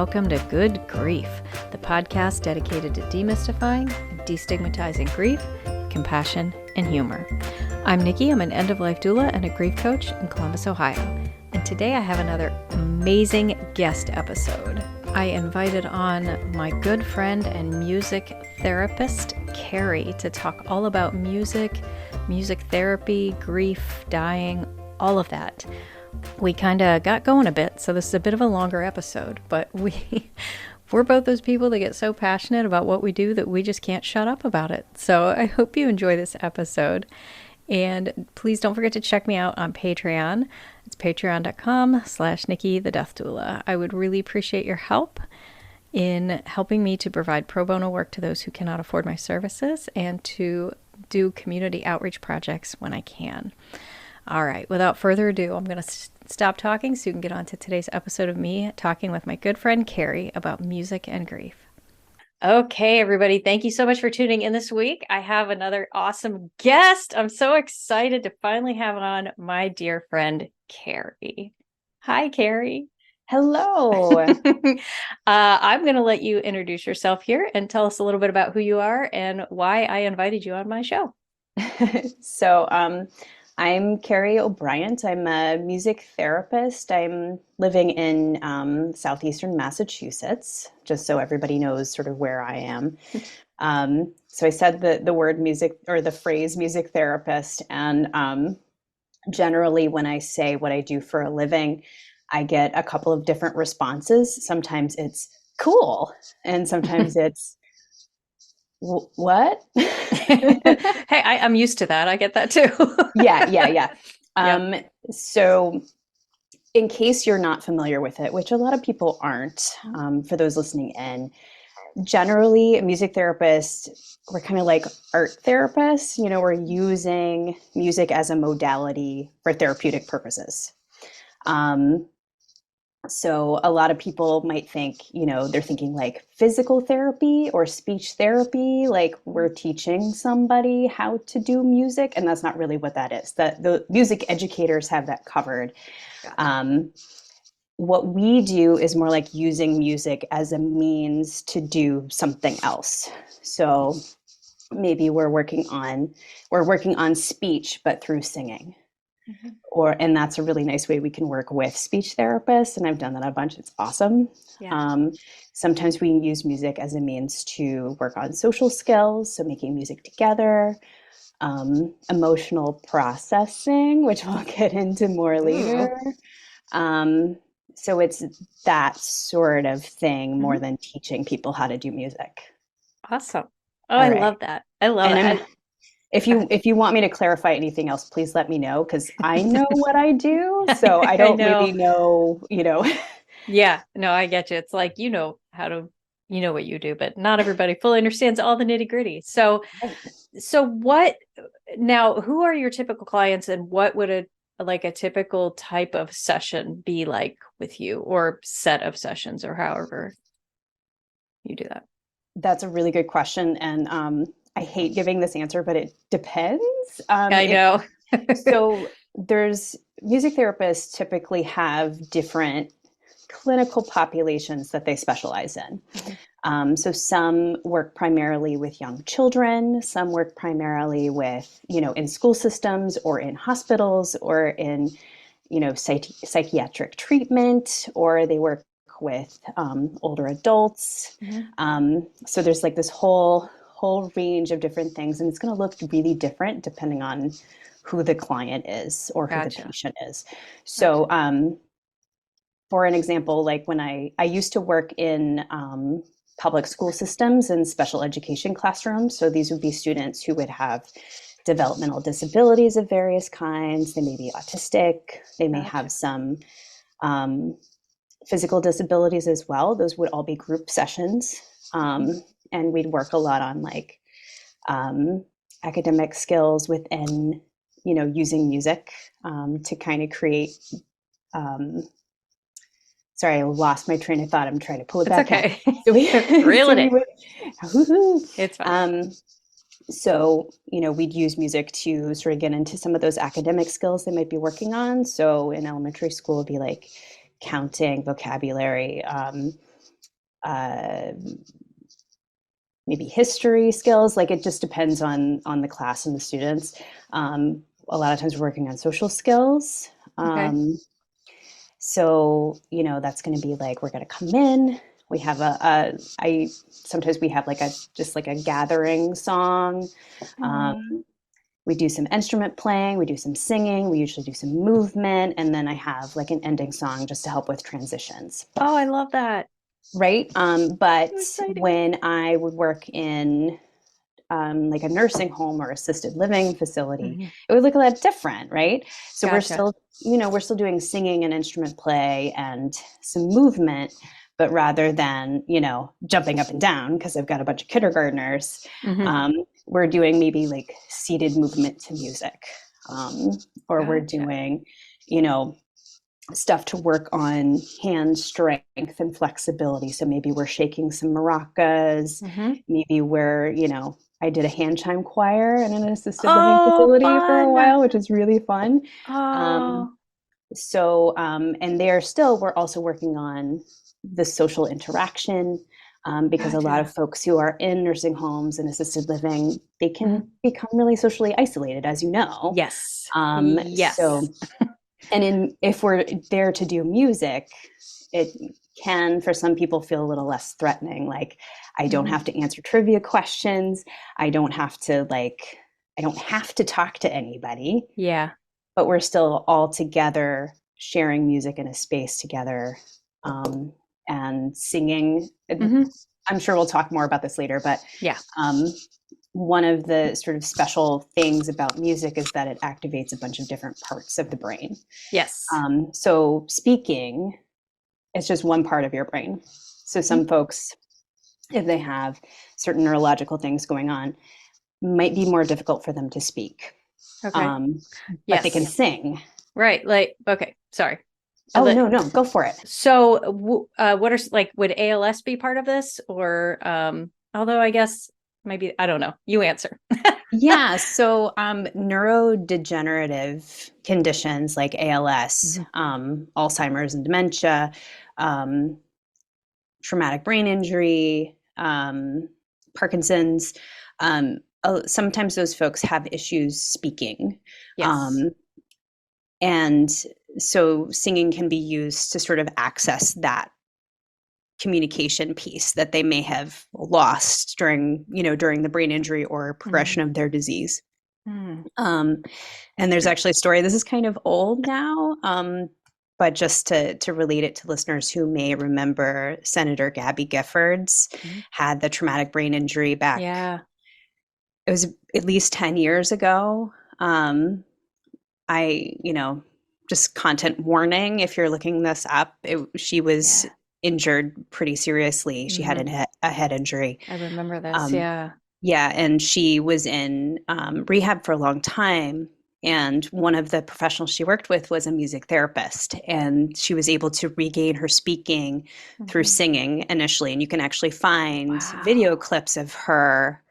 welcome to Good Grief, the podcast dedicated to demystifying and destigmatizing grief, compassion, and humor. I'm Nikki. I'm an end-of-life doula and a grief coach in Columbus, Ohio. And today I have another amazing guest episode. I invited on my good friend and music therapist, Kari, to talk all about music therapy, grief, dying, all of that. We kind of got going a bit, so this is a bit of a longer episode, but we're both those people that get so passionate about what we do that we just can't shut up about it. So I hope you enjoy this episode. And please don't forget to check me out on Patreon. It's patreon.com/Nikki the Death Doula. I would really appreciate your help in helping me to provide pro bono work to those who cannot afford my services and to do community outreach projects when I can. All right, without further ado, I'm going to stop talking so you can get on to today's episode of me talking with my good friend Kari about music and grief. Okay, everybody, thank you so much for tuning in this week. I have another awesome guest. I'm so excited to finally have on my dear friend Kari. Hi, Kari. Hello. I'm going to let you introduce yourself here and tell us a little bit about who you are and why I invited you on my show. I'm Kari O'Briant. I'm a music therapist. I'm living in southeastern Massachusetts, just so everybody knows sort of where I am. So I said the word music or the phrase music therapist, and generally when I say what I do for a living, I get a couple of different responses. Sometimes it's cool, and sometimes it's what? Hey, I'm used to that. I get that too. Yeah. So in case you're not familiar with it, which a lot of people aren't, for those listening in, generally a music therapist, we're kind of like art therapists, we're using music as a modality for therapeutic purposes. So a lot of people might think, they're thinking like physical therapy or speech therapy, like we're teaching somebody how to do music. And that's not really what that is. The music educators have that covered. Gotcha. What we do is more like using music as a means to do something else. So maybe we're working on speech, but through singing. Mm-hmm. And that's a really nice way we can work with speech therapists. And I've done that a bunch. It's awesome. Yeah. Sometimes we use music as a means to work on social skills. So making music together, emotional processing, which we'll get into more later. So it's that sort of thing more than teaching people how to do music. Awesome. Oh, I love that. I love it. If you want me to clarify anything else, please let me know, because I know what I do, so I don't maybe know, Yeah, no, I get you. It's like, what you do, but not everybody fully understands all the nitty gritty. So what now, who are your typical clients, and what would a typical type of session be like with you, or set of sessions, or however you do that? That's a really good question. And I hate giving this answer, but it depends. I know. So there's music therapists typically have different clinical populations that they specialize in. Mm-hmm. So some work primarily with young children, some work primarily with, in school systems or in hospitals or in, psychiatric treatment, or they work with older adults. Mm-hmm. So there's like this whole range of different things, and it's going to look really different depending on who the client is or who the patient is. So for an example, like when I used to work in public school systems and special education classrooms. So these would be students who would have developmental disabilities of various kinds. They may be autistic. They may have some physical disabilities as well. Those would all be group sessions. And we'd work a lot on like academic skills within, using music to kind of create. Sorry, I lost my train of thought. I'm trying to pull it back. Okay. Reel it in. It's fine. So, we'd use music to sort of get into some of those academic skills they might be working on. So in elementary school, it'd be like counting, vocabulary, uh, maybe history skills. Like it just depends on the class and the students. A lot of times we're working on social skills. Okay. So, that's going to be like, we're going to come in. We have sometimes we have just like a gathering song. Oh, We do some instrument playing, we do some singing, we usually do some movement, and then I have like an ending song just to help with transitions. I love that. Right. But So exciting. when I would work in like a nursing home or assisted living facility, Mm-hmm. it would look a lot different, right? So Gotcha. we're still doing singing and instrument play and some movement, but rather than, jumping up and down, because I've got a bunch of kindergartners, Mm-hmm. we're doing maybe like seated movement to music, or we're Gotcha. doing, you know, stuff to work on hand strength and flexibility. So maybe we're shaking some maracas. Mm-hmm. Maybe I did a hand chime choir in an assisted living Oh, facility for a fun. while, which is really fun. Um, Oh, and we're also working on the social interaction, because a lot of gotcha. folks who are in nursing homes and assisted living, they Mhm. can become really socially isolated, as you know. Yes. So, Yes. if we're there to do music, it can, for some people, feel a little less threatening. Like, I don't Mhm. have to answer trivia questions. I don't have to talk to anybody, Yeah. but we're still all together sharing music in a space together, and singing. Hmm. I'm sure we'll talk more about this later, but Yeah. um, one of the sort of special things about music is that it activates a bunch of different parts of the brain. Yes. So speaking is just one part of your brain. So Mhm. some folks, if they have certain neurological things going on, might be more difficult for them to speak. Okay. Um, but they can Yes. sing. Right. Like, okay. Sorry. Oh, no, no, go for it. So, what are like, would ALS be part of this, or although I guess maybe I don't know. You answer. Yeah, so neurodegenerative conditions like ALS, Mhm. Alzheimer's and dementia, um, traumatic brain injury, Parkinson's. Sometimes those folks have issues speaking. Yes. Um, and so singing can be used to sort of access that communication piece that they may have lost during the brain injury or Mhm. progression of their disease. Mm. Um, and there's actually a story. This is kind of old now, but just to relate it to listeners who may remember, Senator Gabby Giffords Mhm. had the traumatic brain injury back. Yeah. It was at least 10 years ago. I, just content warning if you're looking this up. She was Yeah. injured pretty seriously. She had Hmm. a head injury. I remember this. Um, Yeah. Yeah, and she was in rehab for a long time. And one of the professionals she worked with was a music therapist, and she was able to regain her speaking through Hmm. singing initially. And you can actually find video Wow. clips of her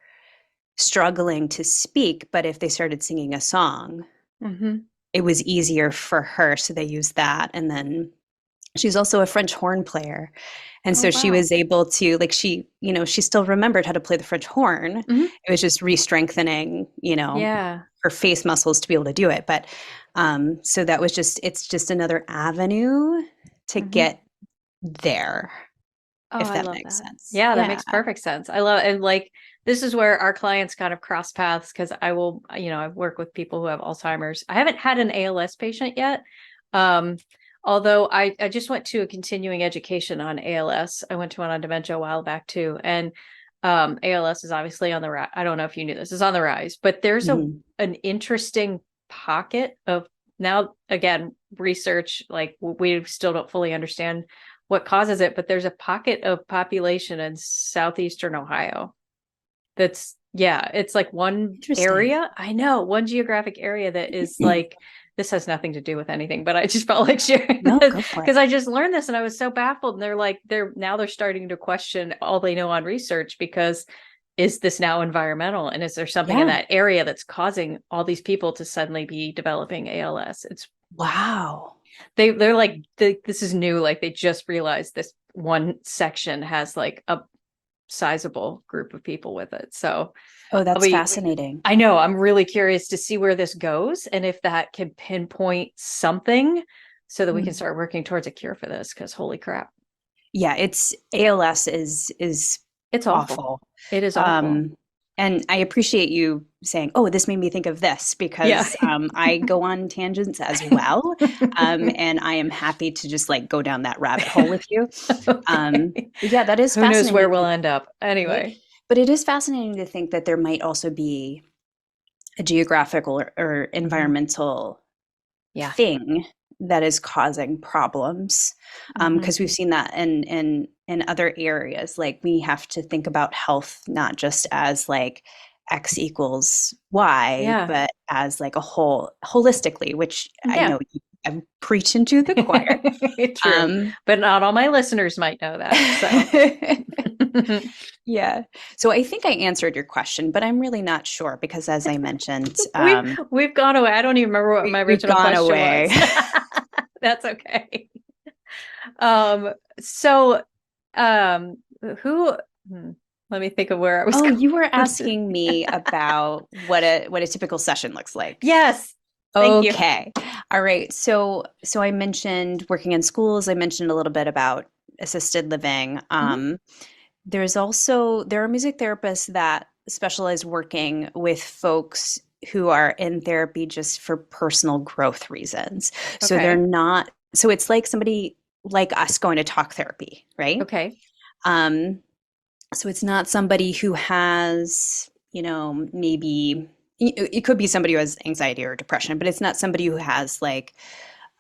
struggling to speak, but if they started singing a song, Hmm. it was easier for her. So they used that. And then she's also a French horn player. And Oh, so she wow. was able to, like, she still remembered how to play the French horn. Hmm. It was just re-strengthening, Yeah. her face muscles to be able to do it. But so it's just another avenue to Hmm. get there, Oh, if I that love makes that. sense. Yeah, that Yeah. makes perfect sense. I love, and like, this is where our clients kind of cross paths, because I work with people who have Alzheimer's. I haven't had an ALS patient yet. Um, Although I just went to a continuing education on ALS. I went to one on dementia a while back too. And ALS is obviously on the rise. I don't know if you knew this, is on the rise, but there's Mhm. an interesting pocket of, now again, research, like we still don't fully understand what causes it, but there's a pocket of population in southeastern Ohio that's, yeah, it's like one Interesting. area. I know, one geographic area that is like, this has nothing to do with anything, but I just felt like sharing No, this go for it. because I just learned this and I was so baffled. And they're starting to question all they know on research, because is this now environmental? And is there something in Yeah. that area that's causing all these people to suddenly be developing ALS? It's Wow. they're like, this is new. Like they just realized this one section has like a sizable group of people with it. So Oh, that's fascinating. I know, I'm really curious to see where this goes and if that can pinpoint something so that we can start working towards a cure for this, because holy crap. Yeah, it's ALS is It's awful. awful. It is awful. And I appreciate you saying, "Oh, this made me think of this," Yeah. because I go on tangents as well, and I am happy to just like go down that rabbit hole with you. Okay. Yeah, that is Who knows where fascinating. we'll end up? Right? Anyway. But it is fascinating to think that there might also be a geographical or environmental Yeah. thing that is causing problems, because we've seen that in other areas. Like we have to think about health not just as like X equals Y, Yeah. but as like a whole holistically, which I Yeah. know I'm preaching to the choir. True. But not all my listeners might know that. So Yeah. So I think I answered your question, but I'm really not sure because as I mentioned, we've gone away. I don't even remember what my we've original gone question away. was. That's okay. So who let me think of where I was Oh, going you were with this. asking me about what a typical session looks like. Yes. Thank you. Okay. All right. So I mentioned working in schools. I mentioned a little bit about assisted living. There are music therapists that specialize working with folks who are in therapy just for personal growth reasons. So Okay. they're not, so it's like somebody like us going to talk therapy, right? Okay. So it's not somebody who has, maybe it could be somebody who has anxiety or depression, but it's not somebody who has like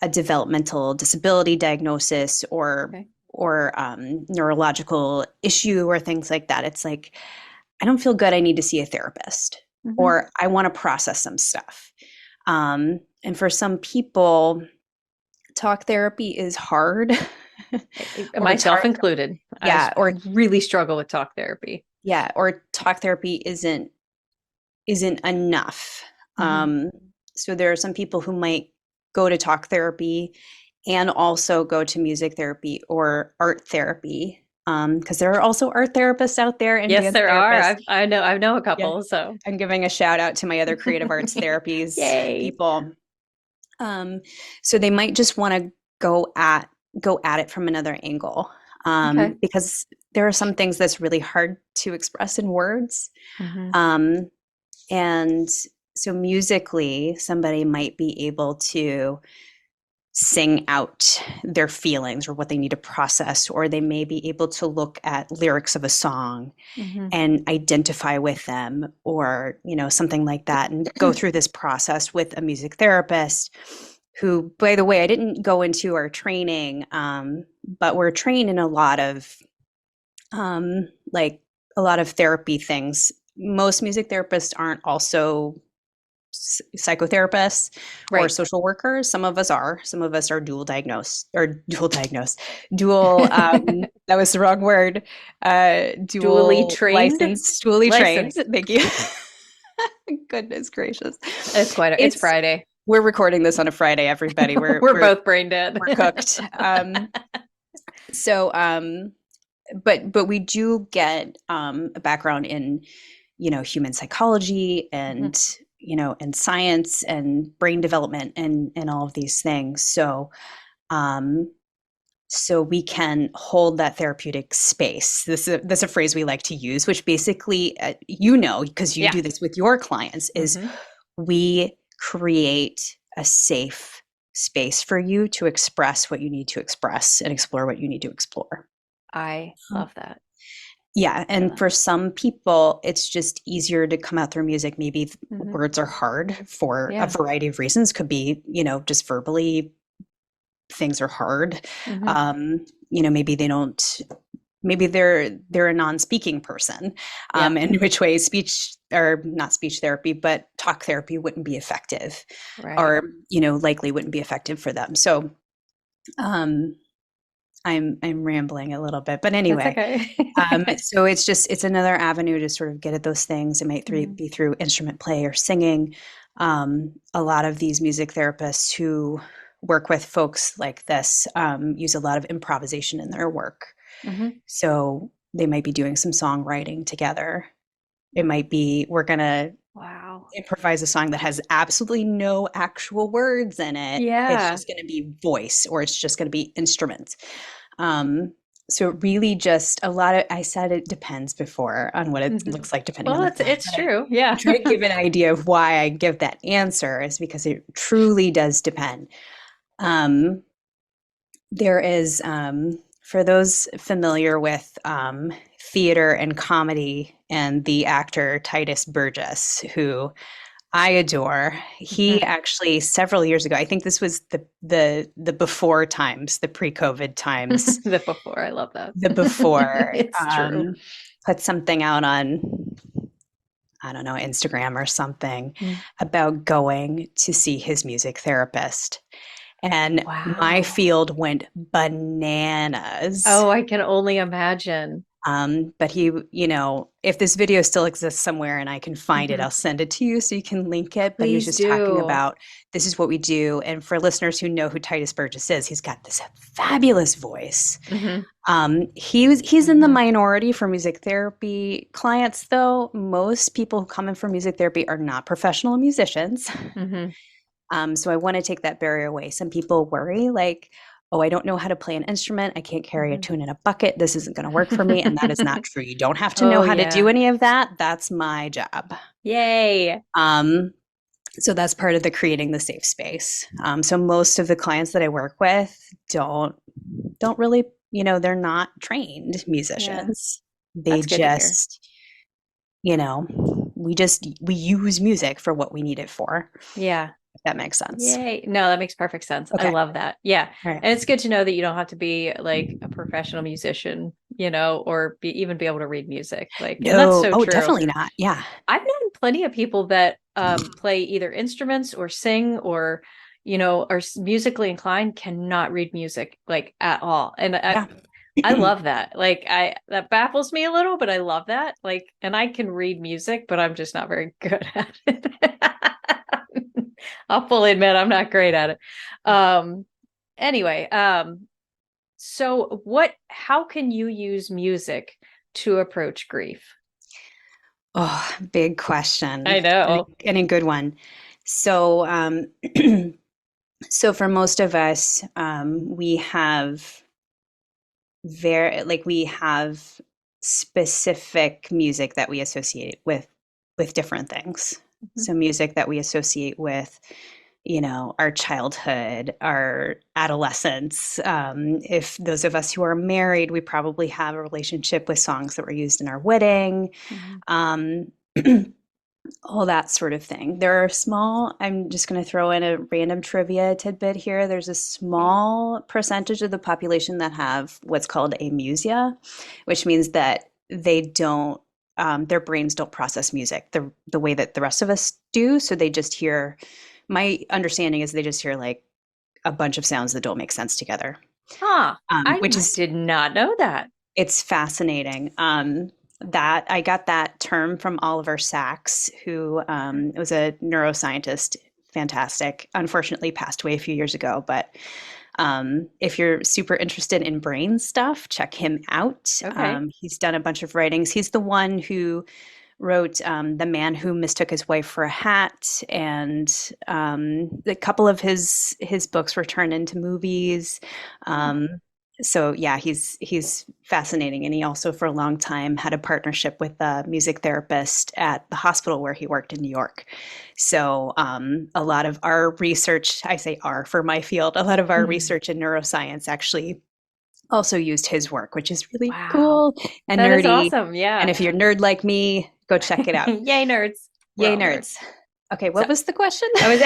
a developmental disability diagnosis or Okay. neurological issue or things like that. It's like, I don't feel good. I need to see a therapist, or I want to process some stuff. And for some people, talk therapy is hard. Myself included. Yeah, I really struggle with talk therapy. Yeah, or talk therapy isn't enough. So there are some people who might go to talk therapy and also go to music therapy or art therapy, because there are also art therapists out there and Yes, dance there therapists. are. I know a Yeah, couple. So I'm giving a shout out to my other creative arts therapies yay. people. So they might just want to go at it from another angle, Okay. because there are some things that's really hard to express in words. And so musically, somebody might be able to sing out their feelings or what they need to process, or they may be able to look at lyrics of a song and identify with them, or something like that, and go through this process with a music therapist who, by the way, I didn't go into our training, but we're trained in a lot of therapy things. Most music therapists aren't also psychotherapists or social workers. Some of us are dual diagnosed, that was the wrong word, Dually trained. dually trained. Thank you. Goodness gracious. It's Friday. We're recording this on a Friday, everybody. We're both brain dead. We're cooked. But we do get a background in human psychology and and science and brain development and all of these things. So we can hold that therapeutic space. That's a phrase we like to use, which basically, because you do this with your clients, is we create a safe space for you to express what you need to express and explore what you need to explore. I love that. Yeah. And for some people, it's just easier to come out through music. Maybe words are hard for a variety of reasons. Could be, just verbally, things are hard. Maybe they don't, maybe they're a non-speaking person, in which way speech, or not speech therapy, but talk therapy wouldn't be effective, or, likely wouldn't be effective for them. So, I'm rambling a little bit, but anyway, okay. So it's another avenue to sort of get at those things. It might be through instrument play or singing. A lot of these music therapists who work with folks like this use a lot of improvisation in their work. Mm-hmm. So they might be doing some songwriting together. It might be, we're going to Wow. improvise a song that has absolutely no actual words in it. It's Yeah. just going to be voice, or it's just going to be instruments. So it really just a lot of, I said it depends before on what it Mm-hmm. looks like depending on Well, the client. it's But true. I Yeah. try to give an idea of why I give that answer is because it truly does depend. Um, there is, for those familiar with theater and comedy, and the actor Titus Burgess, who I adore. He Mm-hmm. actually several years ago, I think this was the before times, the pre-COVID times, The before, I love that. the before, It's true. put something out on, I don't know, Instagram or something Mm. about going to see his music therapist. And my Wow. field went bananas. Oh, I can only imagine. But he, if this video still exists somewhere and I can find it, Mm-hmm. I'll send it to you so you can link it. But he was Please just talking do. about this is what we do. And for listeners who know who Titus Burgess is, he's got this fabulous voice. Mm-hmm. He's in the Mm-hmm. minority for music therapy clients, though. Most people who come in for music therapy are not professional musicians. Mm-hmm. So I want to take that barrier away. Some people worry, like, oh, I don't know how to play an instrument. I can't carry a tune in a bucket. This isn't going to work for me. And that is not true. You don't have to know Oh, how to do yeah. any of that. That's my job. Yay. Um, so that's part of the creating the safe space. So most of the clients that I work with don't really, they're not trained Yeah. musicians. They That's good to hear. just, we use music for what we need it for, Yeah. if that makes sense. Yay. No, that makes perfect sense. I Okay. love that. Yeah. All right. And it's good to know that you don't have to be like a professional musician, or even be able to read music. Like, and that's No. so Oh, true. definitely not. Yeah. I've known plenty of people that play either instruments or sing or, are musically inclined, cannot read music like at all. And Yeah. I love that. Like that baffles me a little, but I love that. Like, and I can read music, but I'm just not very good at it. I'll fully admit I'm not great at it. Anyway, so how can you use music to approach grief? Oh, big question. I know. And a good one. So, so for most of us, we have we have specific music that we associate with different things. Mm-hmm. So music that we associate with, our childhood, our adolescence. If those of us who are married, we probably have a relationship with songs that were used in our wedding. Mm-hmm. Um, all that sort of thing. There are I'm just going to throw in a random trivia tidbit here. There's a small percentage of the population that have what's called amusia, which means that they don't, their brains don't process music the way that the rest of us do. So they just hear, my understanding is they just hear like a bunch of sounds that don't make sense together, Huh. I which is, did not know that. it's fascinating. That I got that term from Oliver Sacks, who was a neuroscientist, fantastic. Unfortunately, passed away a few years ago. But if you're super interested in brain stuff, check him out. Okay. He's done a bunch of writings. He's the one who wrote "The Man Who Mistook His Wife for a Hat," and a couple of his books were turned into movies. So yeah, he's fascinating, and he also for a long time had a partnership with a music therapist at the hospital where he worked in New York. So a lot of our research, I say "our" for my field, a lot of our research in neuroscience actually also used his work, which is really Wow. cool and That is nerdy. awesome. Yeah. And if you're a nerd like me, go check it out. Yay, nerds. We're Yay, all nerds. Okay, what was the question? I was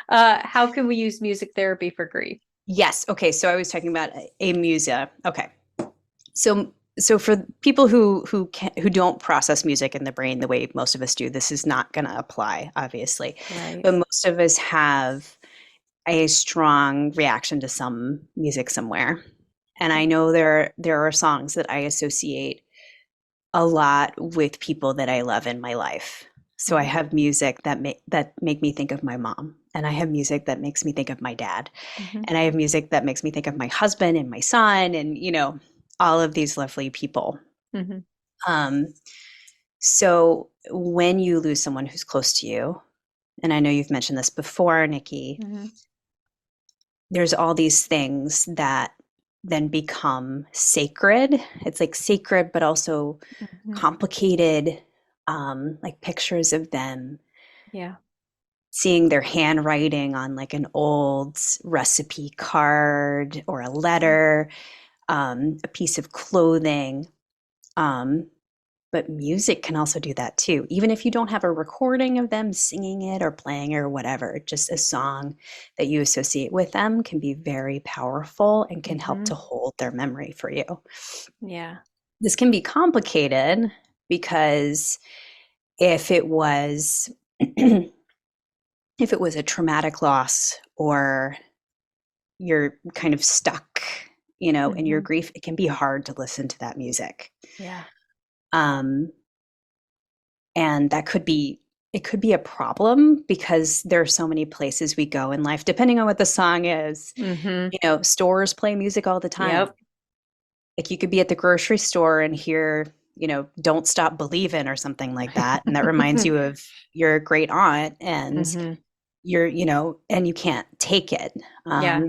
how can we use music therapy for grief? Yes. Okay. So I was talking about amusia. Okay. So for people who don't process music in the brain the way most of us do, this is not going to apply, obviously. Right. But most of us have a strong reaction to some music somewhere. And I know there are songs that I associate a lot with people that I love in my life. So I have music that make me think of my mom, and I have music that makes me think of my dad, Mm-hmm. and I have music that makes me think of my husband and my son, and all of these lovely people. Mm-hmm. Um, so when you lose someone who's close to you, and I know you've mentioned this before, Nikki, Mm-hmm. there's all these things that then become sacred. It's like sacred, but also Mm-hmm. complicated, like pictures of them, Yeah. seeing their handwriting on like an old recipe card or a letter, a piece of clothing. Um, but music can also do that too. Even if you don't have a recording of them singing it or playing or whatever, just a song that you associate with them can be very powerful and can help Mm-hmm. to hold their memory for you. Yeah. This can be complicated because if it was if it was a traumatic loss, or you're kind of stuck, in your Mm-hmm. grief, it can be hard to listen to that music. Yeah. Um, and it could be a problem because there are so many places we go in life, depending on what the song is. Mm-hmm. Stores play music all the time. Yep. Like you could be at the grocery store and hear, Don't Stop Believin' or something like that. And that reminds you of your great aunt, and Mm-hmm. and you can't take it. Yeah.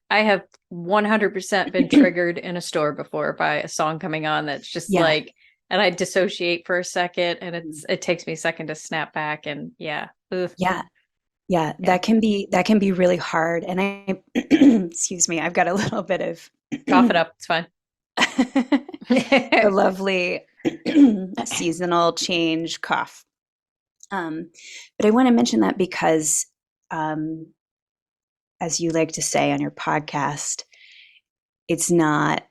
I have 100% been triggered in a store before by a song coming on that's just Yeah. like, and I dissociate for a second, and it takes me a second to snap back, and yeah. Ugh. Yeah. Yeah. Yeah. That can be really hard. And excuse me, I've got a little bit of Cough it up. It's fine. a lovely seasonal change cough. But I want to mention that because, um, as you like to say on your podcast, it's not,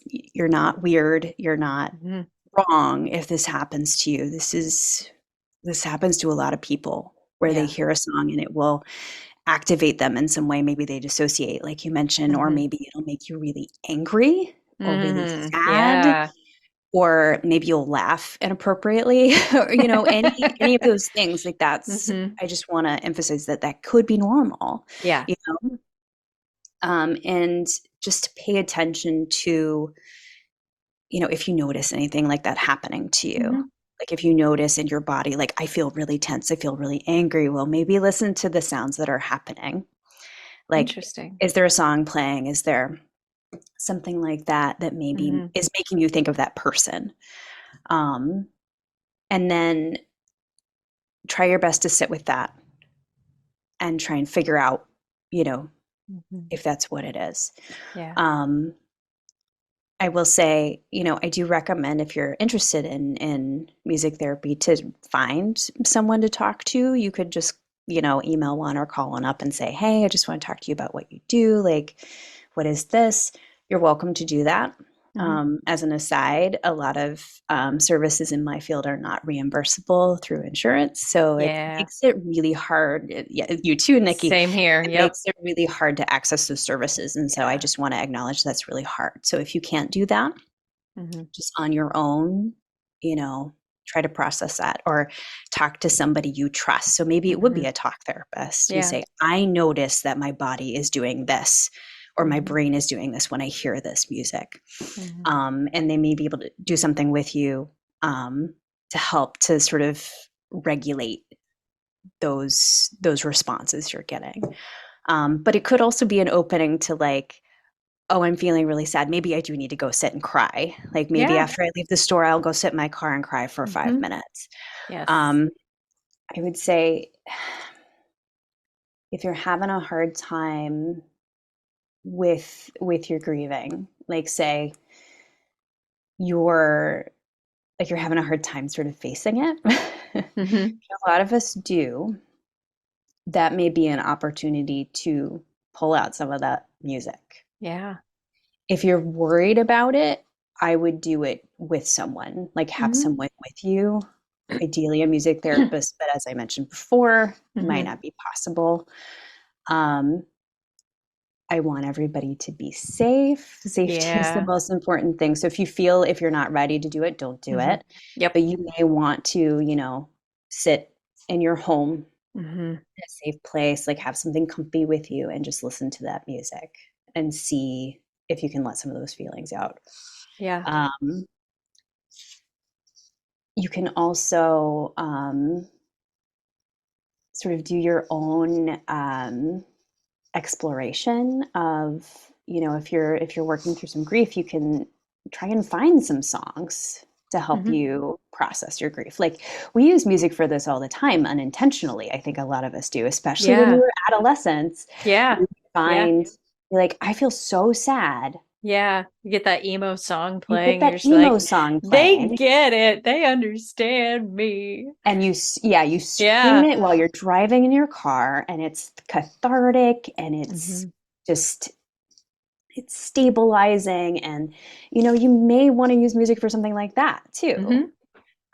you're not weird. You're not Mhm. wrong if this happens to you. This happens to a lot of people where they Yeah. hear a song and it will activate them in some way. Maybe they dissociate, like you mentioned, or Mhm. maybe it'll make you really angry or really Mhm. sad, Yeah. or maybe you'll laugh inappropriately, or any of those things. Like that's, Mhm. I just want to emphasize that that could be normal, Yeah. you know, and just to pay attention to, if you notice anything like that happening to you. Mhm. Like if you notice in your body, like I feel really tense, I feel really angry, well, maybe listen to the sounds that are happening. Like, Interesting. is there a song playing? Is there something like that that maybe Mhm. is making you think of that person? Um, and then try your best to sit with that and try and figure out, you know, Mhm. if that's what it is. Yeah. Um, I will say, I do recommend, if you're interested in music therapy, to find someone to talk to. You could just, email one or call one up and say, "Hey, I just want to talk to you about what you do. Like, what is this?" You're welcome to do that. Mhm. As an aside, a lot of services in my field are not reimbursable through insurance, so it Yeah. makes it really hard. Yeah, you too, Nikki. Same here. It Yep. makes it really hard to access those services, and so I Yeah. just want to acknowledge that's really hard. So if you can't do that, Mhm. just on your own, you know, try to process that, or talk to somebody you trust. So maybe it would be Mhm. a talk therapist. You Yeah. say, "I notice that my body is doing this, or my Mhm. brain is doing this when I hear this music." Mhm. And they may be able to do something with you, to help to sort of regulate those responses you're getting. But it could also be an opening to, like, "Oh, I'm feeling really sad. Maybe I do need to go sit and cry. Like maybe Yeah. after I leave the store, I'll go sit in my car and cry for 5 Mhm. minutes." Yes. Um, I would say, if you're having a hard time with your grieving, like say you're you're having a hard time sort of facing it, Mhm. a lot of us do, that may be an opportunity to pull out some of that music. Yeah. If you're worried about it, I would do it with someone, like have Mhm. someone with you, ideally a music therapist, but as I mentioned before, might Mhm. not be possible. Um, I want everybody to be safe. Safety is the Yeah. most important thing. So if you're not ready to do it, don't do Mhm. it. Yep. But you may want to, sit in your home Mm-hmm. in a safe place, like have something comfy with you and just listen to that music and see if you can let some of those feelings out. Yeah. Um, you can also sort of do your own exploration of, if you're working through some grief, you can try and find some songs to help Mm-hmm. you process your grief. Like, we use music for this all the time unintentionally. I think a lot of us do, especially when we Yeah. were adolescents. Yeah. You Yeah. find, you're like, I feel so sad. Yeah. You get that emo song You get playing, and you're that just emo like, song they playing, get it. They understand me. and you scream Yeah. it while you're driving in your car, and it's cathartic, and Mm-hmm. just it's stabilizing. And you may want to use music for something like that too.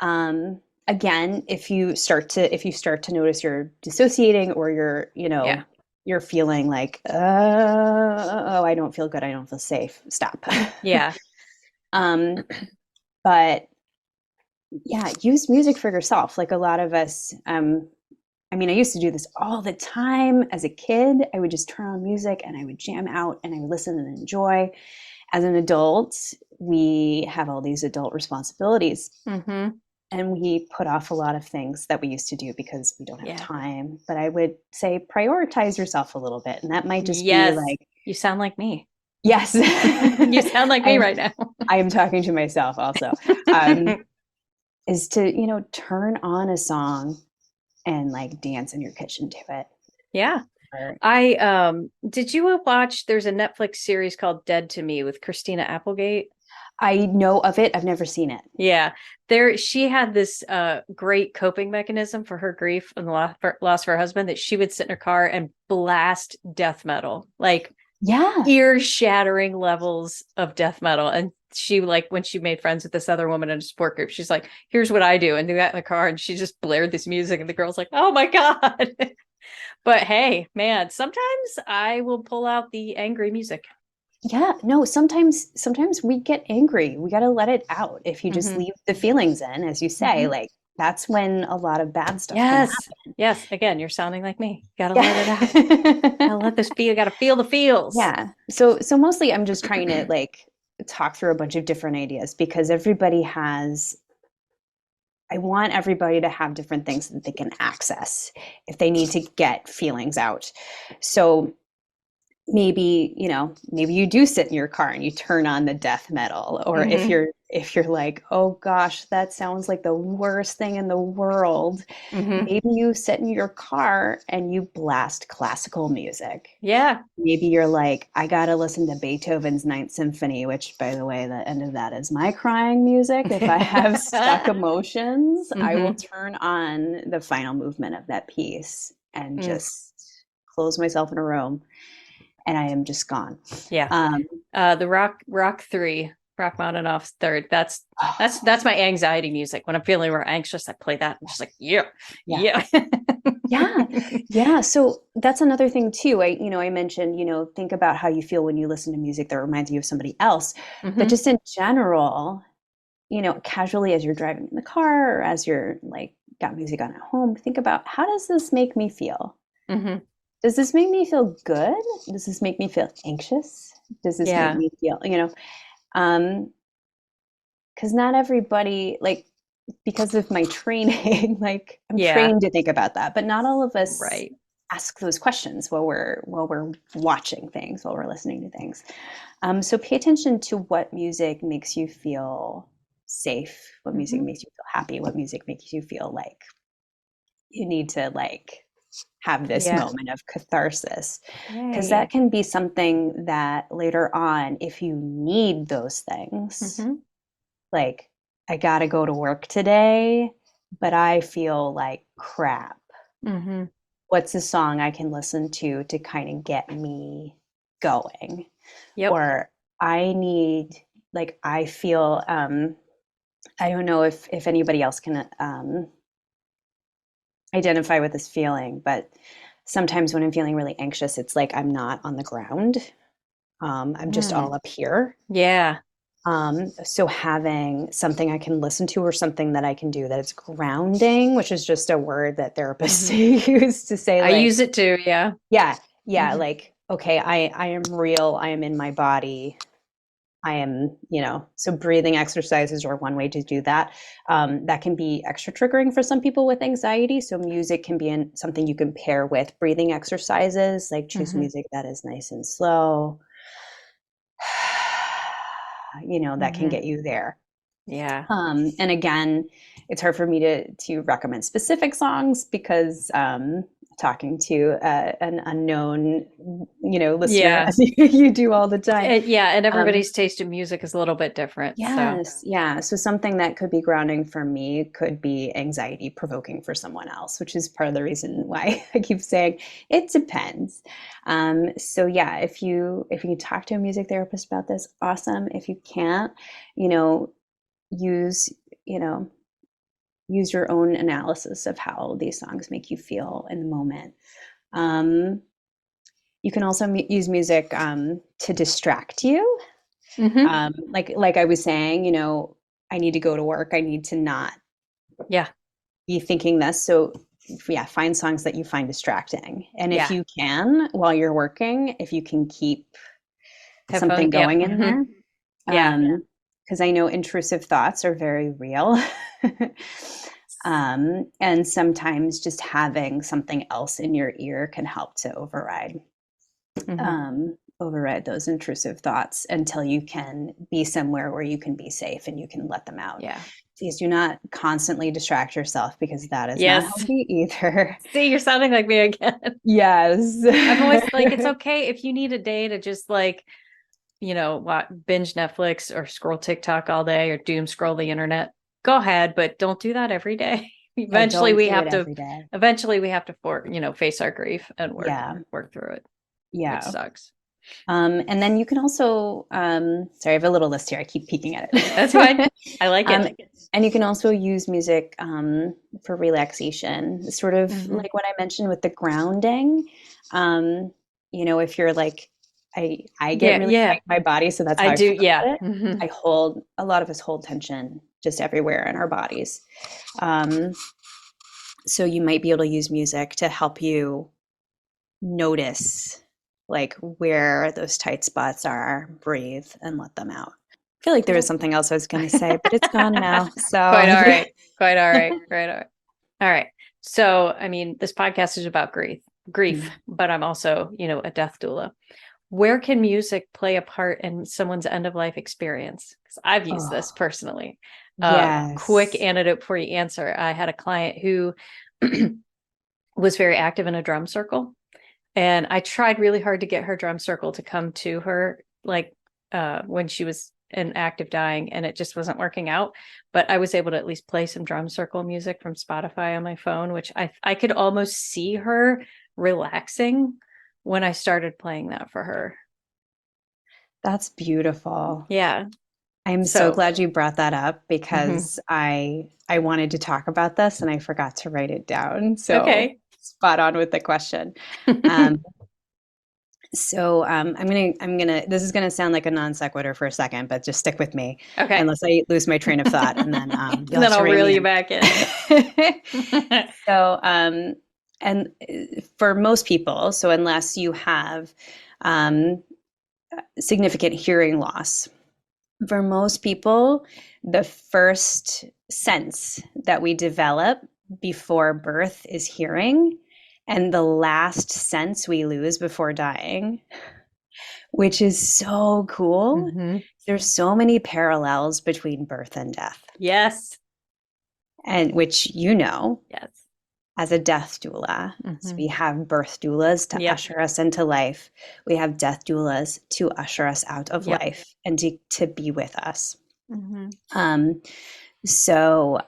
Mm-hmm. Again, if you start to notice you're dissociating, or Yeah. you're feeling like, oh, I don't feel good, I don't feel safe, stop. Yeah. um but yeah, use music for yourself. Like, a lot of us, I mean, I used to do this all the time as a kid. I would just turn on music and I would jam out and I would listen and enjoy. As an adult, we have all these adult responsibilities, Mm-hmm. and we put off a lot of things that we used to do because we don't have Yeah. time. But I would say prioritize yourself a little bit. And that might just be Yes. like, You sound like me. yes, You sound like me I, right now. I am talking to myself also, is to, turn on a song and like dance in your kitchen to it. Yeah. Or, I did you watch, there's a Netflix series called Dead to Me with Christina Applegate? I know of it. I've never seen it. Yeah. There she had this great coping mechanism for her grief and the loss of her husband, that she would sit in her car and blast death metal, like Yeah. ear-shattering levels of death metal. And she, like, when she made friends with this other woman in a support group, she's like, here's what I do, and do that in the car, and she just blared this music, and the girl's like, oh my God. But hey, man, sometimes I will pull out the angry music. Yeah. No, sometimes we get angry. We got to let it out. If you just Mm-hmm. leave the feelings in, as you say, Mm-hmm. like, that's when a lot of bad stuff can Yes. happen. Yes. Again, you're sounding like me. Gotta let it out. Yeah. Gotta let this feel. Gotta feel the feels. Yeah. So mostly I'm just trying to like talk through a bunch of different ideas, because I want everybody to have different things that they can access if they need to get feelings out. So maybe you do sit in your car and you turn on the death metal, or if Mm-hmm. you're like, oh gosh, that sounds like the worst thing in the world, Mm-hmm. maybe you sit in your car and you blast classical music. Yeah. Maybe you're like, I gotta listen to Beethoven's Ninth Symphony, which, by the way, the end of that is my crying music. If I have stuck emotions, I will Mm-hmm. turn on the final movement of that piece and Mm. just close myself in a room, and I am just gone. Yeah. Um, The Rock 3, Rachmaninoff's third. That's oh, that's my anxiety music. When I'm feeling more anxious, I play that. I'm just like, yeah, yeah, yeah. yeah, yeah. So that's another thing too. I mentioned, think about how you feel when you listen to music that reminds you of somebody else. But Mm-hmm. just in general, casually, as you're driving in the car, or as you're like got music on at home, think about, how does this make me feel? Mm-hmm. Does this make me feel good? Does this make me feel anxious? Does this make Yeah. me feel, um, because not everybody, like, because of my training, like, I'm Yeah. trained to think about that, but not all of us Right. ask those questions while we're watching things, while we're listening to things. So pay attention to what music makes you feel safe, what music Mm-hmm. makes you feel happy, what music makes you feel like you need to like have this Yeah. moment of catharsis, because Yay. that can be something that later on, if you need those things, Mm-hmm. like, I gotta go to work today, but I feel like crap. Mm-hmm. What's a song I can listen to kind of get me going? Yep. Or I need, like, I feel, I don't know if anybody else can identify with this feeling, but sometimes when I'm feeling really anxious, it's like I'm not on the ground. I'm just Mm. all up here. Yeah. So having something I can listen to or something that I can do that is grounding, which is just a word that therapists use to say I like, use it too. Yeah. yeah, yeah, Mhm. like, okay, I am real, I am in my body. I am, so breathing exercises are one way to do that. That can be extra triggering for some people with anxiety. So music can be something you can pair with breathing exercises, like choose Mhm. music that is nice and slow, that can Mhm. get you there. Yeah. And again, it's hard for me to recommend specific songs because talking to an unknown, listener, Yeah. as you do all the time. Yeah, and Um, everybody's taste in music is a little bit different. So, yes, yeah. So something that could be grounding for me could be anxiety provoking for someone else, which is part of the reason why I keep saying it depends. So yeah, if you talk to a music therapist about this, awesome. If you can't, you know, use you know use your own analysis of how these songs make you feel in the moment. um, you can also use music to distract you, hmm like I was saying, I need to go to work, I need to not Yeah. be thinking this. So yeah, find songs that you find distracting, and if Yeah. you can, while you're working, if you can keep Headphones. something Yep. going in there, Yeah. because I know intrusive thoughts are very real. And sometimes just having something else in your ear can help to hmm override those intrusive thoughts until you can be somewhere where you can be safe and you can let them out. Yeah. Please do not constantly distract yourself, because that is not Yes. healthy either. See, you're sounding like me again. Yes. I'm always like, it's okay if you need a day to just like, binge Netflix or scroll TikTok all day or doom scroll the internet. Go ahead, but don't do that every day. Yeah, don't do it every day. Eventually we have to face our grief and Yeah. work through it, which Yeah. sucks. And then you can also, sorry, I have a little list here. I keep peeking at That's fine. it. I like um, it. and you can also use music for relaxation, sort of hmm like what I mentioned with the grounding. If you're like, I get Yeah, really yeah. tight in my body, so that's I how I do. feel Yeah. about it. A lot of us hold tension just everywhere in our bodies. Um, so you might be able to use music to help you notice like where those tight spots are, breathe and let them out. I feel like there was Cool. something else I was going to say, but it's gone now. Quite So all right. Quite all right. Quite all right. All right. So, I mean, this podcast is about grief, but I'm also, a death doula. Where can music play a part in someone's end of life experience? Because I've used this oh, personally. Quick yes. antidote before you answer. I had a client who was very active in a drum circle, and I tried really hard to get her drum circle to come to her, like when she was in active dying, and it just wasn't working out. But I was able to at least play some drum circle music from Spotify on my phone, which I could almost see her relaxing when I started playing that for her. That's beautiful. Yeah. I'm so So, glad you brought that up, mhm. because I wanted to talk about this and I forgot to write it down. So Okay. spot on with the question. Um, So this is gonna sound like a non sequitur for a second, but just stick with me, Okay. unless I lose my train of thought, and then you'll And have then to I'll rein reel me you in. back in. So, and for most people, so unless you have um, significant hearing loss, for most people, the first sense that we develop before birth is hearing, and the last sense we lose before dying, which is so cool. hmm There's so many parallels between birth and death, Yes. and which, Yes. as a death doula. So hmm we have birth doulas to Yep. usher us into life. We have death doulas to usher us out of Yep. life and to be with us. hmm Um, so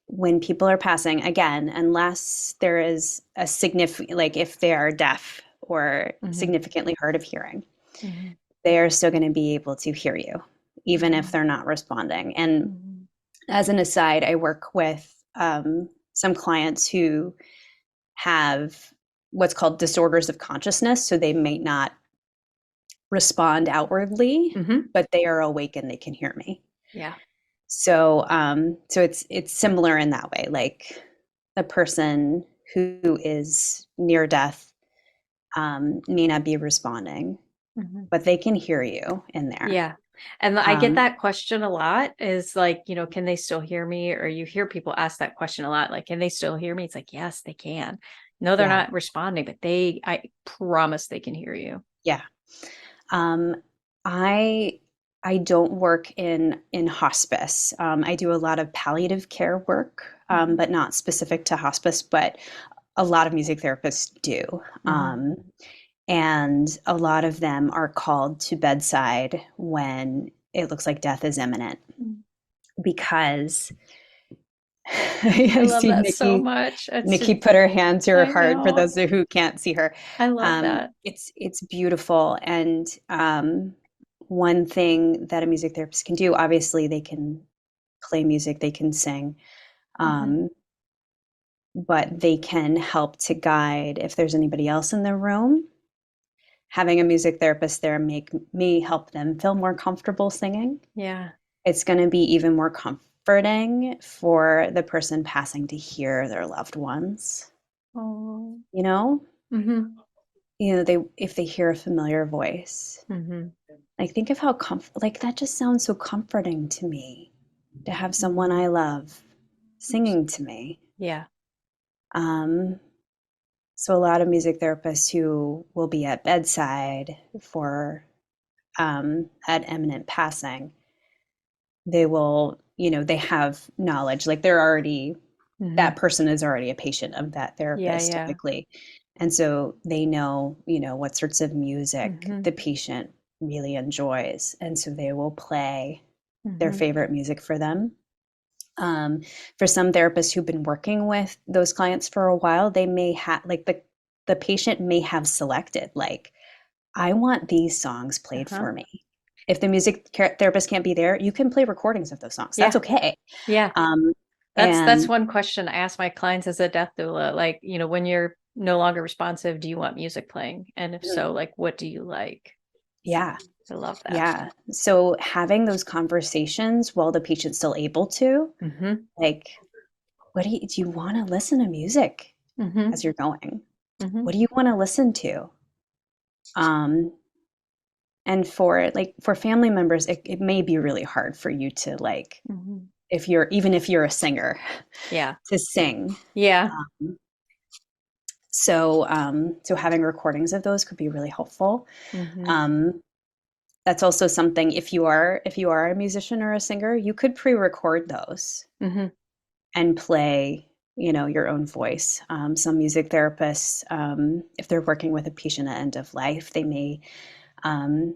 when people are passing, again, unless there is a significant, like if they are deaf or hmm significantly hard of hearing, hmm they are still going to be able to hear you, even if hmm they're not responding. And hmm as an aside, I work with some clients who have what's called disorders of consciousness. So they might not respond outwardly, Mm-hmm. but they are awake and they can hear me. Yeah. So, so it's similar in that way. Like a person who is near death may not be responding, Mm-hmm. but they can hear you in there. Yeah. And I get that question a lot is like, can they still hear me? Or you hear people ask that question a lot, like, can they still hear me? It's like, yes, they can. No, they're Yeah, not responding, but I promise they can hear you. yeah. Um, I I don't work in hospice. I do a lot of palliative care work, Mm-hmm. but not specific to hospice. But a lot of music therapists do, Mm-hmm. and a lot of them are called to bedside when it looks like death is imminent because I I love see that so Nikki. much. It's Nikki just, put her hand to her I heart for know. those who can't see her. I love that. It's beautiful, and one thing that a music therapist can do, obviously, they can play music, they can sing, Mm-hmm. um, but they can help to guide if there's anybody else in the room. Having a music therapist there may help them feel more comfortable singing. Yeah. It's going to be even more comforting for the person passing to hear their loved ones. Oh. You know, Mm-hmm. they if they hear a familiar voice, Mm-hmm. like think of how like that just sounds so comforting to me to have someone Mm-hmm. I love singing to me. Yeah. Um, so a lot of music therapists who will be at bedside for at imminent passing, they will, they have knowledge, like they're already Mm-hmm. that person is already a patient of that Yeah. therapist Yeah. typically. And so they know, what sorts of music Mm-hmm. the patient really enjoys. And so they will play their Mm-hmm. favorite music for them. For some therapists who've been working with those clients for a while, they may have, like, the patient may have selected, like, I want these songs played Uh-huh. for me. If the music therapist can't be there, you can play recordings of those songs. That's Yeah. okay. Yeah. Um, That's and one question I ask my clients as a death doula. Like, when you're no longer responsive, do you want music playing? And if so, like, what do you like? yeah, I love that. yeah. So having those conversations while the patient's still able to, Mm-hmm. like, do you want to listen to music Mm-hmm. as you're going? Mm-hmm. What do you want to listen to? Um, and for family members, it may be really hard for you to, like, Mm-hmm. even if you're a singer, Yeah. to sing. Yeah. Um, so having recordings of those could be really helpful. Mm-hmm. Um, that's also something, if you are a musician or a singer, you could pre-record those Mm-hmm. and play, your own voice. Some music therapists, if they're working with a patient at end of life, they may um,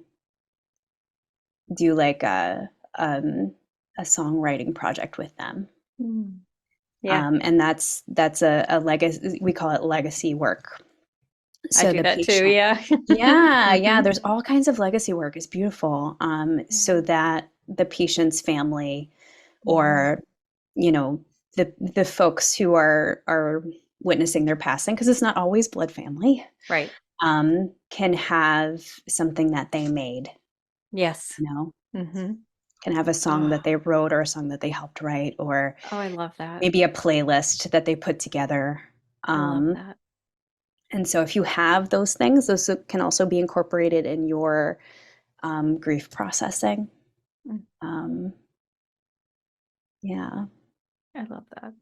do like a songwriting project with them. Mm. Yeah. And that's a legacy. We call it legacy work. I So do the that too. patient, Yeah. yeah, Mm-hmm. there's all kinds of legacy work. It's beautiful. So Yeah. that the patient's family, Mm-hmm. or you know the folks who are witnessing their passing, because it's not always blood family, Right. can have something that they made, Yes. you know Mm-hmm. can have a song Oh, that they wrote or a song that they helped write, or oh, I love that. maybe a playlist that they put together. I love um, that. and so if you have those things, those can also be incorporated in your grief processing. Mm. um, yeah. I love that.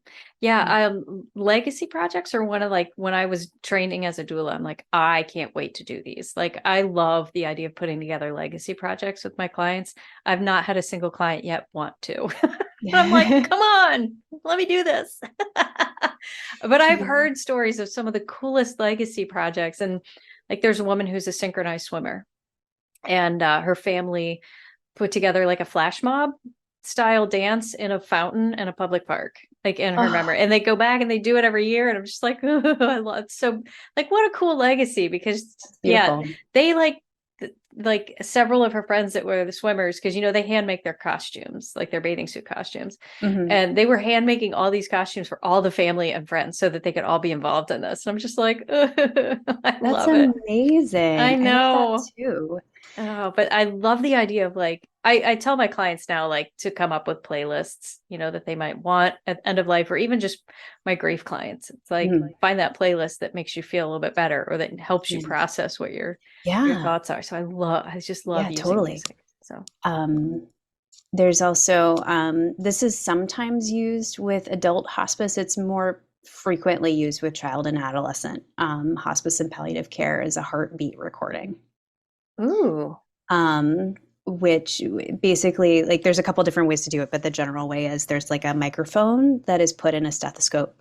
Yeah, legacy projects are one of, like, when I was training as a doula, I'm like, I can't wait to do these. Like, I love the idea of putting together legacy projects with my clients. I've not had a single client yet want to. I'm like, come on, let me do this. But I've Yeah. heard stories of some of the coolest legacy projects. And like, there's a woman who's a synchronized swimmer, and her family put together like a flash mob style dance in a fountain in a public park, like in her Oh, memory. And they go back and they do it every year. And I'm just like, oh, I love it. So, like, what a cool legacy, because that's yeah, beautiful. they like several of her friends that were the swimmers, because they hand make their costumes, like their bathing suit costumes, Hmm. and they were hand making all these costumes for all the family and friends so that they could all be involved in this. And I'm just like, I That's love it. I amazing. I love that know. too. Oh, but I love the idea of like, I tell my clients now, like to come up with playlists, that they might want at the end of life, or even just my grief clients. It's like, Mhm. find that playlist that makes you feel a little bit better or that helps you Yeah. process what your Yeah. thoughts are. So I just love Yeah, using totally. music. So, Um, there's also, this is sometimes used with adult hospice. It's more frequently used with child and adolescent. Hospice and palliative care is a heartbeat recording. ooh, um, which basically, like, there's a couple different ways to do it, but the general way is there's like a microphone that is put in a stethoscope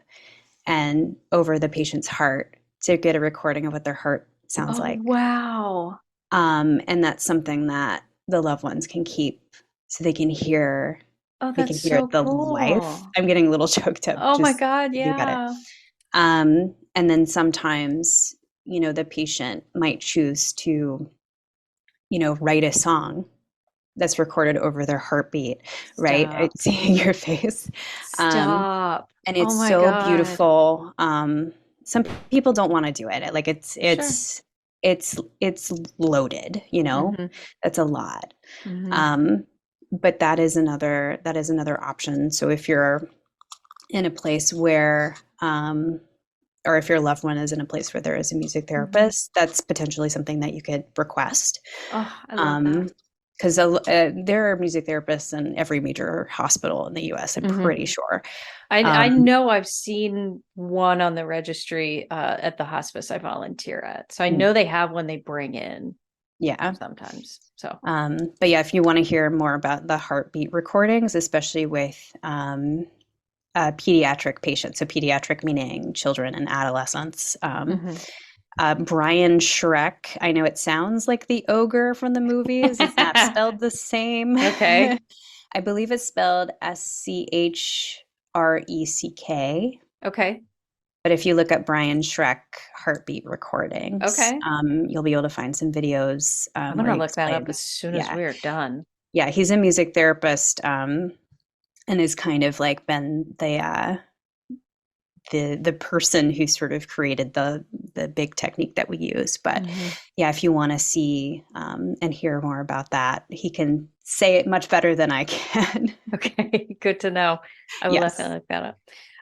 and over the patient's heart to get a recording of what their heart sounds oh, like. wow. And that's something that the loved ones can keep so Oh, they can that's hear so the life. cool. I'm getting a little choked up Oh my just God. thinking about it. Yeah. And then sometimes, the patient might choose to, write a song that's recorded over their heartbeat, right? I Stop. see your face. Um, Stop. and Oh it's my so God. beautiful. Some people don't want to do it. Like Sure. it's loaded, Hmm. That's a lot. Hmm. Um, but that is another option. So if you're in a place where or if your loved one is in a place where there is a music Hmm. therapist, that's potentially something that you could request. Oh, I love that. Um, because there are music therapists in every major hospital in the U.S. I'm Hmm. pretty sure. I Um, know I've seen one on the registry at the hospice I volunteer at. So I know they have one they bring in yeah. sometimes. So, But yeah, if you want to hear more about the heartbeat recordings, especially with pediatric patients, so pediatric meaning children and adolescents. hmm. Brian Shrek, I know it sounds like the ogre from the movies. It's not spelled the same. Okay. I believe it's spelled Schreck. Okay. But if you look up Brian Shrek heartbeat recordings, Okay. you'll be able to find some videos I'm where gonna he look that up explains. as soon as Yeah, we're done. yeah, he's a music therapist, and has kind of like been the person who sort of created the big technique that we use. But Hmm. yeah, if you want to see and hear more about that, he can say it much better than I can. Okay. Good to know. I will Yes. definitely look that up.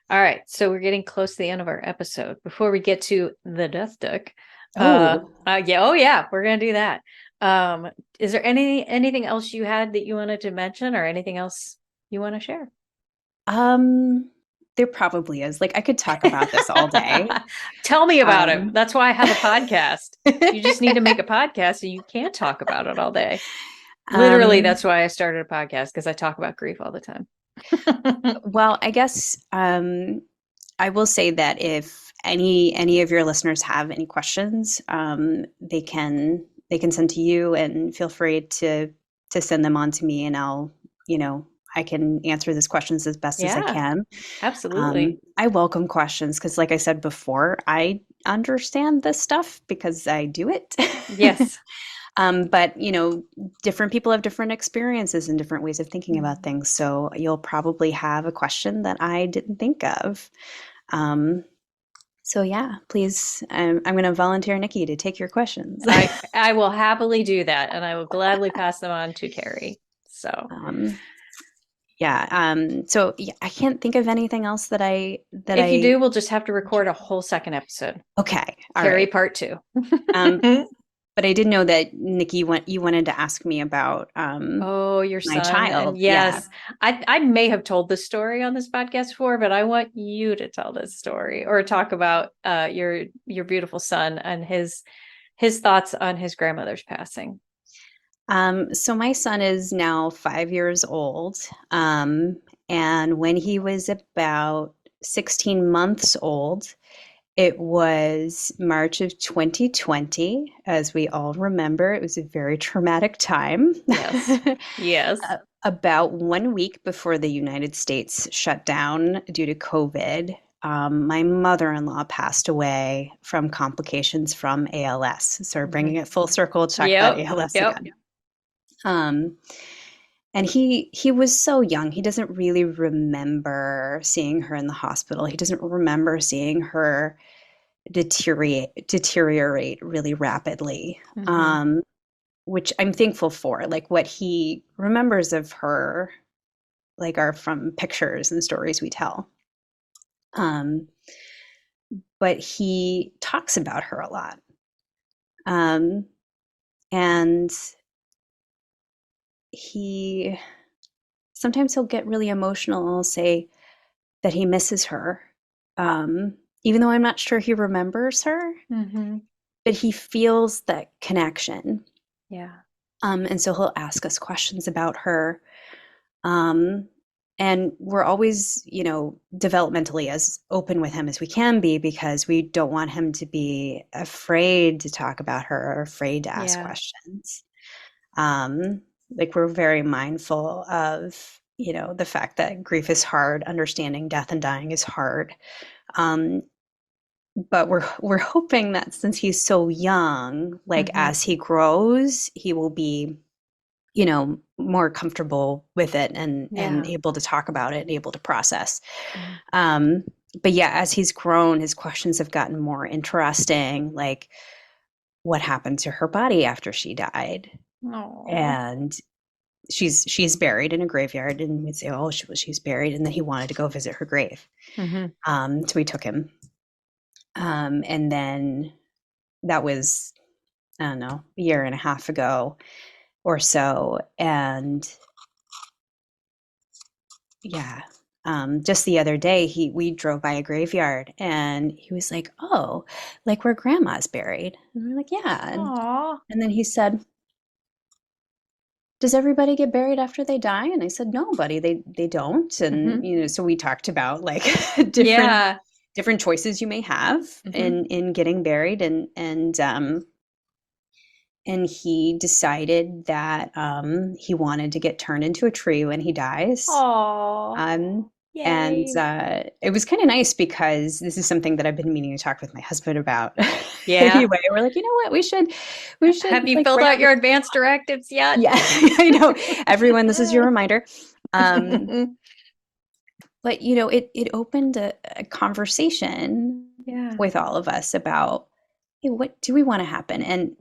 All right. So we're getting close to the end of our episode. Before we get to the death duck, Oh, yeah, oh yeah, we're gonna do that. Um, is there anything else you had that you wanted to mention or anything else you want to share? um, there probably is. Like I could talk about this all day. Tell me about it. Um, That's why I have a podcast. You just need to make a podcast and you can't talk about it all day. Literally, um, that's why I started a podcast because I talk about grief all the time. well, I guess I will say that if any of your listeners have any questions, they can send to you, and feel free to send them on to me, and I can answer those questions as best as I Yeah, can. absolutely. I welcome questions because, like I said before, I understand this stuff because I do it. Yes. But different people have different experiences and different ways of thinking about things. So you'll probably have a question that I didn't think of. Um, so yeah, please, I'm going to volunteer Nikki to take your questions. I will happily do that, and I will gladly pass them on to Kari. So um, yeah. So yeah, I can't think of anything else that I that if you I. do, we'll just have to record a whole second episode. Okay. All Kari right. part two. Um, but I did know that Nikki you wanted to ask me about Oh, your my son. And child. Yeah. yes, I may have told this story on this podcast before, but I want you to tell this story or talk about your beautiful son and his thoughts on his grandmother's passing. So my son is now 5 years old. And when he was about 16 months old, it was March of 2020. As we all remember, it was a very traumatic time. Yes. Yes. About 1 week before the United States shut down due to COVID, my mother-in-law passed away from complications from ALS. So we're bringing Mhm. it full circle to talk about Yep. ALS Yep. again. Um, and he was so young. He doesn't really remember seeing her in the hospital. He doesn't remember seeing her deteriorate really rapidly. Hmm. which I'm thankful for. Like what he remembers of her, like are from pictures and stories we tell. But he talks about her a lot. And sometimes he'll get really emotional and he'll say that he misses her. Even though I'm not sure he remembers her, but he feels that connection. Yeah. And so he'll ask us questions about her. And we're always, developmentally as open with him as we can be, because we don't want him to be afraid to talk about her or afraid to ask questions. Like we're very mindful of, the fact that grief is hard, understanding death and dying is hard. But we're hoping that since he's so young, like as he grows, he will be, more comfortable with it and able to talk about it and able to process. But yeah, as he's grown, his questions have gotten more interesting, like what happened to her body after she died. Aww. And she's buried in a graveyard, and we'd say, oh, she's buried, and then he wanted to go visit her grave. So we took him. And then that was, I don't know, a year and a half ago or so. And yeah, just the other day, we drove by a graveyard and he was like, oh, like where grandma's buried. And we're like, yeah. And then he said, does everybody get buried after they die? And I said, no, buddy, they don't. And, so we talked about like different choices you may have in getting buried. And he decided that he wanted to get turned into a tree when he dies. And it was kind of nice because this is something that I've been meaning to talk with my husband about. Anyway, we're like, you know what, we should. Have you filled out your advance directives yet? Yeah, I know. Everyone, this is your reminder. But it opened a conversation with all of us about, hey, what do we want to happen? And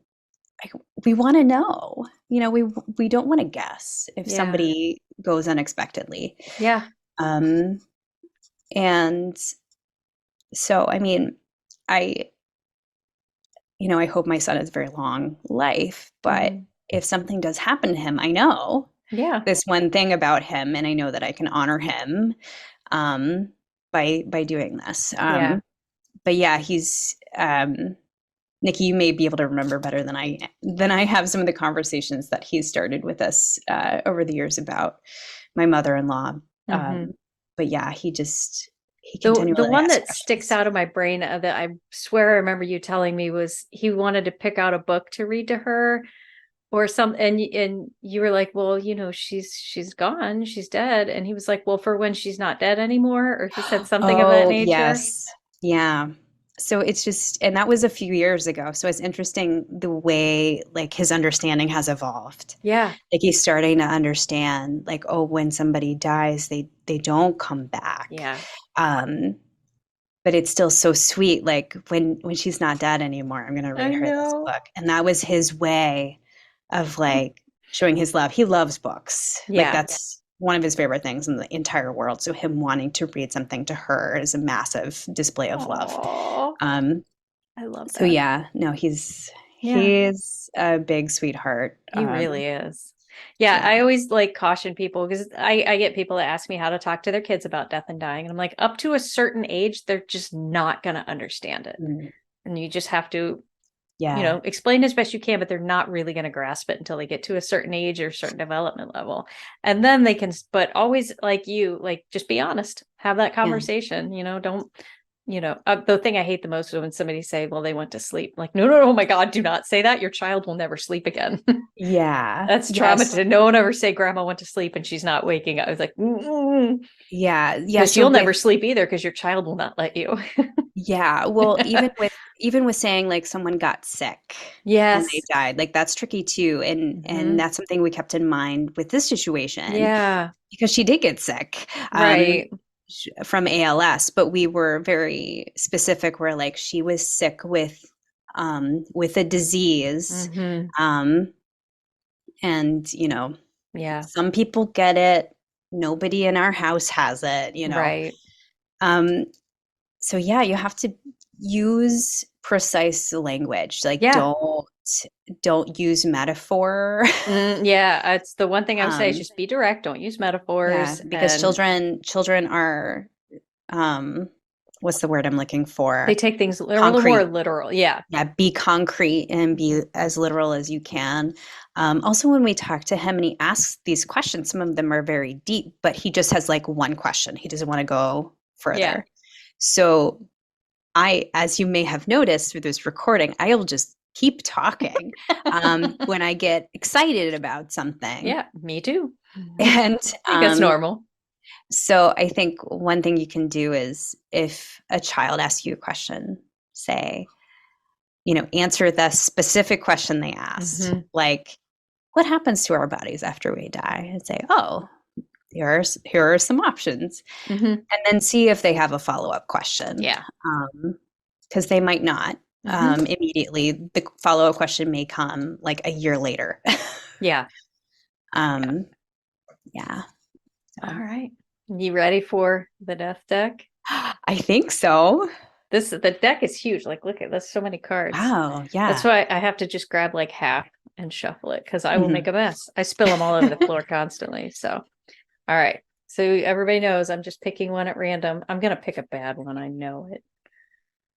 we want to know, we don't want to guess if somebody goes unexpectedly. And so, I mean, I hope my son has a very long life, but if something does happen to him, I know this one thing about him, and I know that I can honor him by doing this. But yeah, he's Nikki, you may be able to remember better than I have some of the conversations that he's started with us over the years about my mother-in-law. But yeah, he continually the one that questions. sticks out of my brain that I swear I remember you telling me was he wanted to pick out a book to read to her or something, and you were like, well, she's gone, she's dead, and he was like, well, for when she's not dead anymore, or he said something of that nature. Yes. Yeah. So it's just, and that was a few years ago. So it's interesting the way like his understanding has evolved. Like he's starting to understand like, oh, when somebody dies, they don't come back. But it's still so sweet. Like when she's not dead anymore, I'm going to read her this book. And that was his way of like showing his love. He loves books. Like that's one of his favorite things in the entire world. So him wanting to read something to her is a massive display of love. I love that. So yeah, no, he's a big sweetheart. He really is. I always like caution people because I get people that ask me how to talk to their kids about death and dying. And I'm like, up to a certain age, they're just not going to understand it. And you just have to, explain as best you can, but they're not really going to grasp it until they get to a certain age or a certain development level. And then they can, but always just be honest, have that conversation, don't, the thing I hate the most is when somebody say, well, they went to sleep. Like, no, oh my God, do not say that. Your child will never sleep again. That's trauma. No one ever say grandma went to sleep and she's not waking up. I was like, because you'll never sleep either because your child will not let you. Well, even with saying like someone got sick and they died, like that's tricky too. And that's something we kept in mind with this situation. Because she did get sick. From ALS, but we were very specific where like she was sick with a disease And, Yeah. some people get it. Nobody in our house has it, Right. So yeah, you have to use precise language. Like Yeah. don't use metaphor. Yeah. It's the one thing I would say is Um, just be direct. Don't use yeah, metaphors. because And children are what's the word I'm looking for? they take things, they're a little more Concrete. literal. Yeah. Yeah, be concrete and be as literal as you can. Also, when we talk to him and he asks these questions, some of them are very deep, but he just has like one question. He doesn't want to go further. Yeah. So as you may have noticed through this recording, I'll just keep talking when I get excited about something. Yeah. Me too. And I think that's normal. so I think one thing you can do is if a child asks you a question, say, answer the specific question they asked. Like, what happens to our bodies after we die? And say, oh, here are some options. And then see if they have a follow-up question. Yeah. Because they might not immediately. The follow-up question may come like a year later. Yeah. Yeah. All right. You ready for the death deck? I think so. The deck is huge. Like, look at, there's so many cards. Wow. Yeah. That's why I have to just grab like half and shuffle it because I will make a mess. I spill them all over the floor constantly. So, all right. So everybody knows I'm just picking one at random. I'm going to pick a bad one. I know it.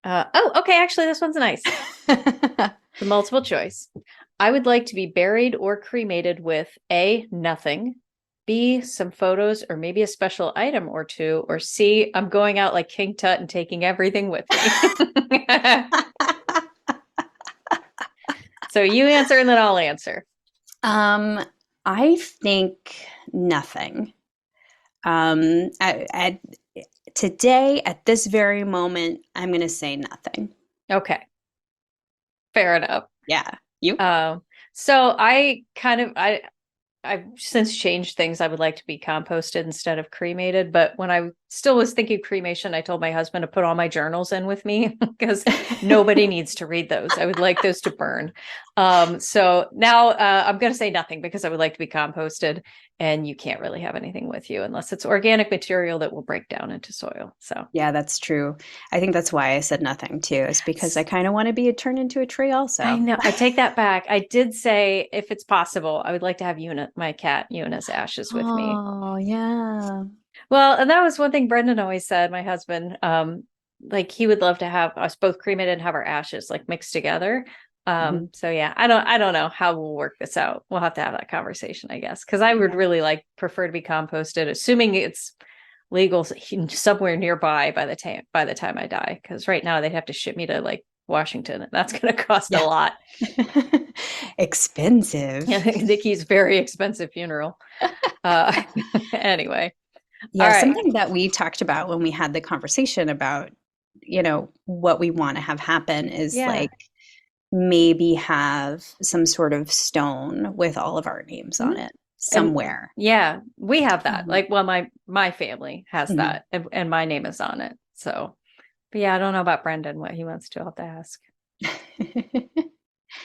Okay. Actually, this one's nice. The multiple choice. I would like to be buried or cremated with A, nothing, B, some photos or maybe a special item or two, or C, I'm going out like King Tut and taking everything with me. So you answer and then I'll answer. I think nothing. Today, at this very moment, I'm going to say nothing. Okay. Fair enough. Yeah. You? So I've since changed things. I would like to be composted instead of cremated. But when I still was thinking cremation, I told my husband to put all my journals in with me because nobody needs to read those. I would like those to burn. So now I'm going to say nothing because I would like to be composted, and you can't really have anything with you unless it's organic material that will break down into soil. So yeah, that's true. I think that's why I said nothing too, is because I kind of want to be turned into a tree also. I know. I take that back. I did say, if it's possible, I would like to have my cat Una's ashes with me. Oh, yeah. Well, and that was one thing Brendan always said, my husband, like he would love to have us both cremated and have our ashes like mixed together. So yeah, I don't know how we'll work this out. We'll have to have that conversation, I guess, because I would really prefer to be composted, assuming it's legal somewhere nearby by the time I die. Because right now they'd have to ship me to like Washington, and that's going to cost a lot. Expensive. Yeah, Nikki's very expensive funeral. Anyway. Yeah, something that we talked about when we had the conversation about, what we want to have happen is like maybe have some sort of stone with all of our names on it somewhere. And, we have that. Like, well, my family has that, and my name is on it. So, but yeah, I don't know about Brendan, what he wants to. I'll have to ask.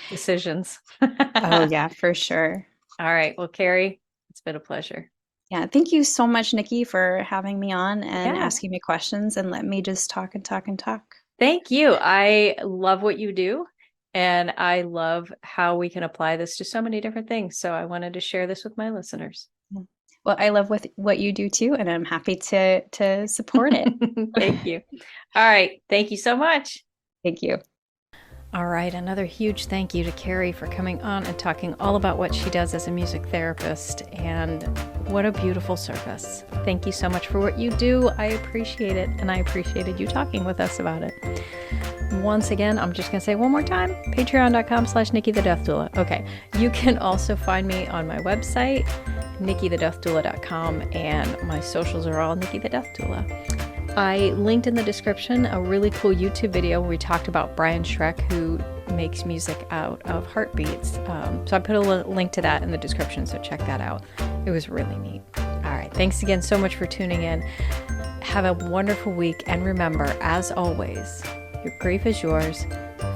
Decisions. Oh yeah, for sure. All right. Well, Kari, it's been a pleasure. Yeah, thank you so much, Nikki, for having me on and asking me questions and let me just talk and talk and talk. Thank you. I love what you do, and I love how we can apply this to so many different things. So I wanted to share this with my listeners. Well, I love what you do too, and I'm happy to support it. Thank you. All right. Thank you so much. Thank you. All right, another huge thank you to Kari for coming on and talking all about what she does as a music therapist, and what a beautiful service. Thank you so much for what you do. I appreciate it, and I appreciated you talking with us about it. Once again, I'm just going to say one more time, patreon.com/NikkiTheDeathDoula. Okay, you can also find me on my website, NikkiTheDeathDoula.com, and my socials are all Nikki the Death Doula. I linked in the description a really cool YouTube video where we talked about Brian Schreck, who makes music out of heartbeats. So I put a link to that in the description, so check that out. It was really neat. All right. Thanks again so much for tuning in. Have a wonderful week. And remember, as always, your grief is yours.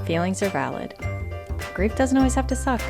Feelings are valid. Grief doesn't always have to suck.